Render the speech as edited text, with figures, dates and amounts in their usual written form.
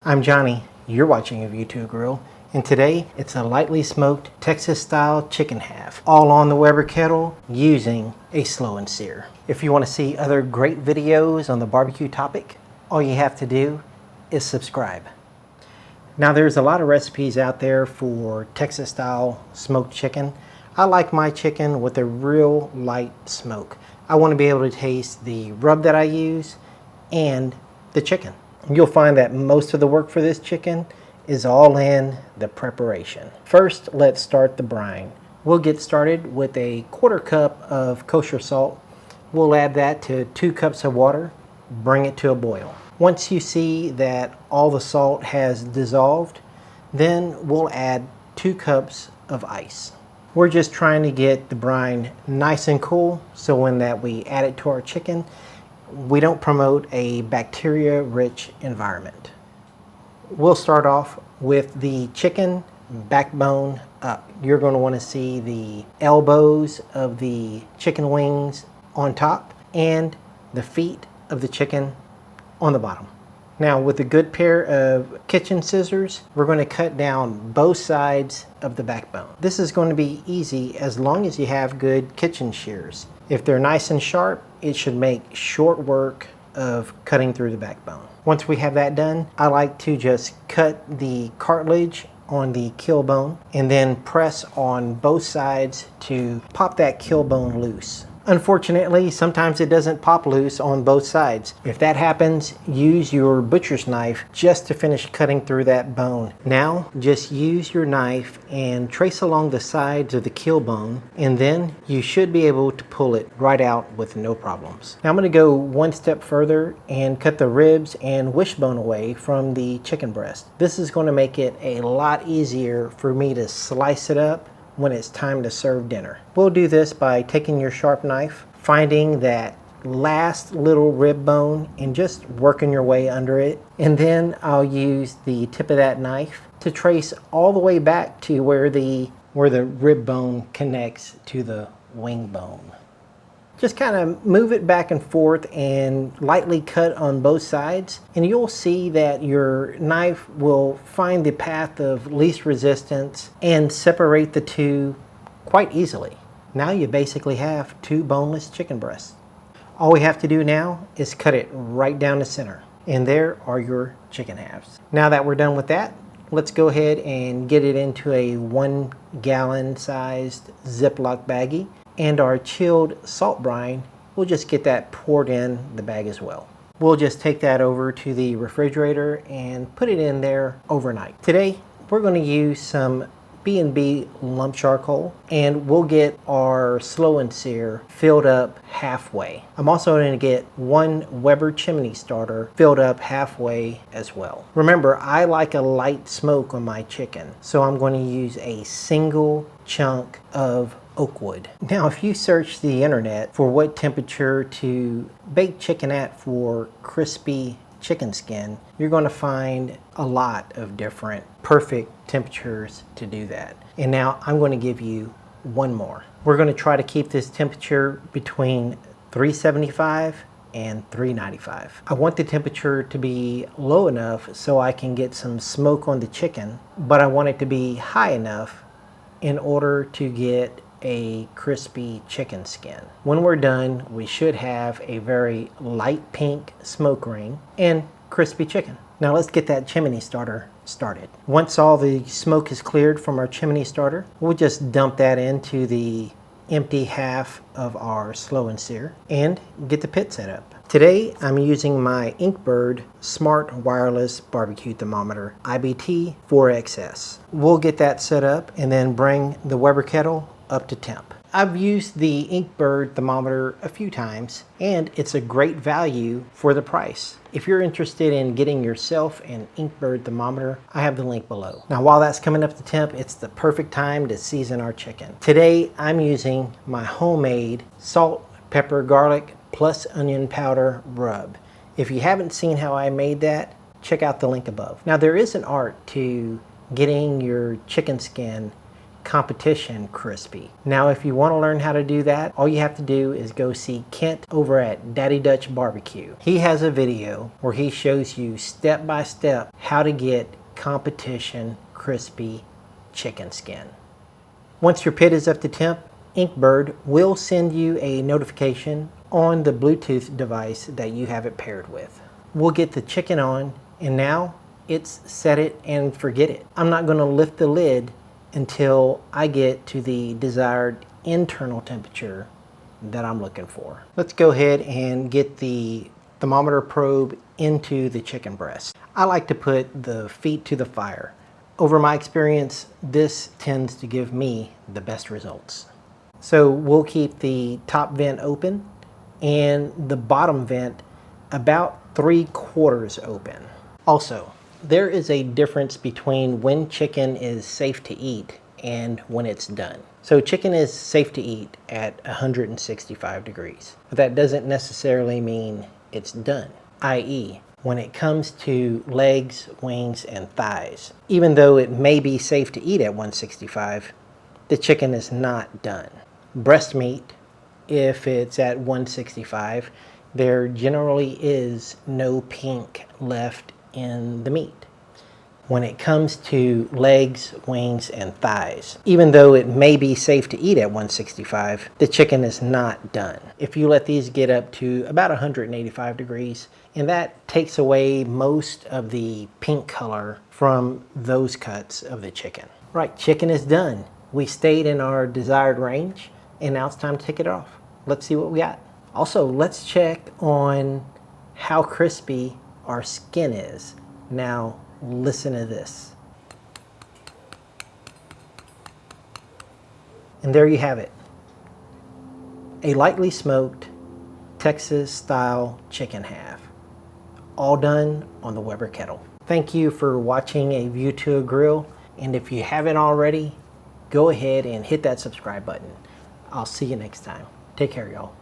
I'm Johnny, you're watching a V2 Grill, and today it's a lightly smoked Texas style chicken half, all on the Weber kettle using a slow and sear. If you want to see other great videos on the barbecue topic, all you have to do is subscribe. Now there's a lot of recipes out there for Texas style smoked chicken. I like my chicken with a real light smoke. I want to be able to taste the rub that I use and the chicken. You'll find that most of the work for this chicken is all in the preparation. First, let's start the brine. We'll get started with a 1/4 cup of kosher salt. We'll add that to 2 cups of water, bring it to a boil. Once you see that all the salt has dissolved, then we'll add 2 cups of ice. We're just trying to get the brine nice and cool so when we add it to our chicken, we don't promote a bacteria-rich environment. We'll start off with the chicken backbone up. You're going to want to see the elbows of the chicken wings on top and the feet of the chicken on the bottom. Now with a good pair of kitchen scissors, we're going to cut down both sides of the backbone. This is going to be easy as long as you have good kitchen shears. If they're nice and sharp, it should make short work of cutting through the backbone. Once we have that done, I like to just cut the cartilage on the kill bone and then press on both sides to pop that kill bone loose. Unfortunately, sometimes it doesn't pop loose on both sides. If that happens, use your butcher's knife just to finish cutting through that bone. Now, just use your knife and trace along the sides of the kill bone, and then you should be able to pull it right out with no problems. Now I'm going to go one step further and cut the ribs and wishbone away from the chicken breast. This is going to make it a lot easier for me to slice it up when it's time to serve dinner. We'll do this by taking your sharp knife, finding that last little rib bone and just working your way under it. And then I'll use the tip of that knife to trace all the way back to where the rib bone connects to the wing bone. Just kind of move it back and forth and lightly cut on both sides, and you'll see that your knife will find the path of least resistance and separate the two quite easily. Now you basically have 2 boneless chicken breasts. All we have to do now is cut it right down the center, and there are your chicken halves. Now that we're done with that, let's go ahead and get it into a 1 gallon sized Ziploc baggie. And our chilled salt brine, we'll just get that poured in the bag as well. We'll just take that over to the refrigerator and put it in there overnight. Today, we're going to use some B&B lump charcoal, and we'll get our slow and sear filled up halfway. I'm also going to get 1 Weber Chimney Starter filled up halfway as well. Remember, I like a light smoke on my chicken, so I'm going to use a single chunk of oak wood. Now if you search the internet for what temperature to bake chicken at for crispy chicken skin, you're going to find a lot of different perfect temperatures to do that. And now I'm going to give you one more. We're going to try to keep this temperature between 375 and 395. I want the temperature to be low enough so I can get some smoke on the chicken, but I want it to be high enough in order to get a crispy chicken skin. When we're done, we should have a very light pink smoke ring and crispy chicken. Now let's get that chimney starter started. Once all the smoke is cleared from our chimney starter, we'll just dump that into the empty half of our slow and sear and get the pit set up. Today I'm using my Inkbird Smart Wireless Barbecue Thermometer IBT 4XS. We'll get that set up and then bring the Weber kettle up to temp. I've used the Inkbird thermometer a few times and it's a great value for the price. If you're interested in getting yourself an Inkbird thermometer, I have the link below. Now while that's coming up to temp, it's the perfect time to season our chicken. Today I'm using my homemade salt, pepper, garlic, plus onion powder rub. If you haven't seen how I made that, check out the link above. Now there is an art to getting your chicken skin competition crispy. Now, if you want to learn how to do that, all you have to do is go see Kent over at Daddy Dutch Barbecue. He has a video where he shows you step by step how to get competition crispy chicken skin. Once your pit is up to temp, Inkbird will send you a notification on the Bluetooth device that you have it paired with. We'll get the chicken on, and now it's set it and forget it. I'm not going to lift the lid until I get to the desired internal temperature that I'm looking for. Let's go ahead and get the thermometer probe into the chicken breast. I like to put the feet to the fire. Over my experience, this tends to give me the best results. So we'll keep the top vent open and the bottom vent about 3/4 open. Also, there is a difference between when chicken is safe to eat and when it's done. So chicken is safe to eat at 165 degrees, but that doesn't necessarily mean it's done, i.e., when it comes to legs, wings, and thighs. Even though it may be safe to eat at 165, the chicken is not done. Breast meat, if it's at 165, there generally is no pink left in the meat. When it comes to legs, wings, and thighs, even though it may be safe to eat at 165, the chicken is not done. If you let these get up to about 185 degrees, and that takes away most of the pink color from those cuts of the chicken. Right, chicken is done. We stayed in our desired range, and now it's time to take it off. Let's see what we got. Also, let's check on how crispy our skin is. Now, listen to this. And there you have it. A lightly smoked Texas style chicken half. All done on the Weber kettle. Thank you for watching A View to a Grill. And if you haven't already, go ahead and hit that subscribe button. I'll see you next time. Take care, y'all.